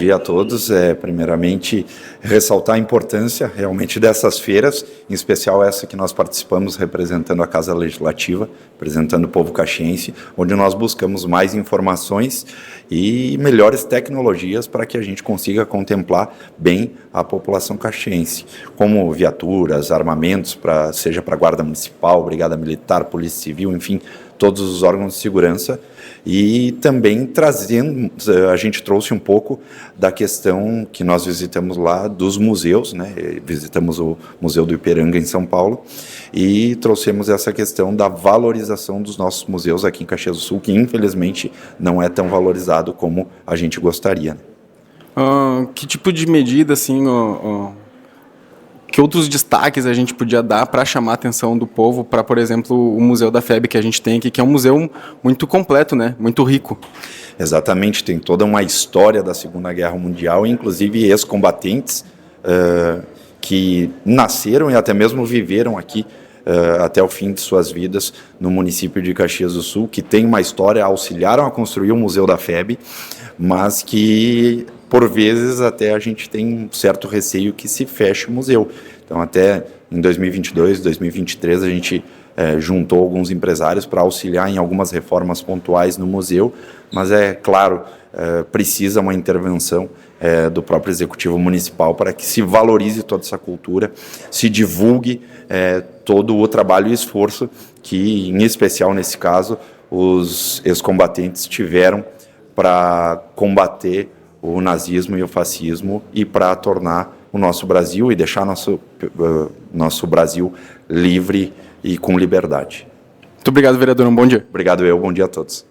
Bom dia a todos. Primeiramente, ressaltar a importância realmente dessas feiras, em especial essa que nós participamos representando a Casa Legislativa, representando o povo caxiense, onde nós buscamos mais informações e melhores tecnologias para que a gente consiga contemplar bem a população caxiense, como viaturas, armamentos, seja para a Guarda Municipal, Brigada Militar, Polícia Civil, enfim, todos os órgãos de segurança. E também trazendo, a gente trouxe um pouco da questão que nós visitamos lá dos museus, né? Visitamos o Museu do Ipiranga em São Paulo e trouxemos essa questão da valorização dos nossos museus aqui em Caxias do Sul, que infelizmente não é tão valorizado como a gente gostaria. Que tipo de medida, assim, que outros destaques a gente podia dar para chamar a atenção do povo para, por exemplo, o Museu da FEB que a gente tem aqui, que é um museu muito completo, né? Muito rico. Exatamente, tem toda uma história da Segunda Guerra Mundial, inclusive ex-combatentes que nasceram e até mesmo viveram aqui até o fim de suas vidas no município de Caxias do Sul, que tem uma história, auxiliaram a construir o Museu da FEB, mas que por vezes até a gente tem um certo receio que se feche o museu. Então até em 2022, 2023 a gente juntou alguns empresários para auxiliar em algumas reformas pontuais no museu, mas é claro, precisa uma intervenção do próprio Executivo Municipal para que se valorize toda essa cultura, se divulgue todo o trabalho e esforço que, em especial nesse caso, os ex-combatentes tiveram para combater o nazismo e o fascismo e para tornar o nosso Brasil e deixar nosso Brasil livre e com liberdade. Muito obrigado, vereador. Um bom dia. Obrigado bom dia a todos.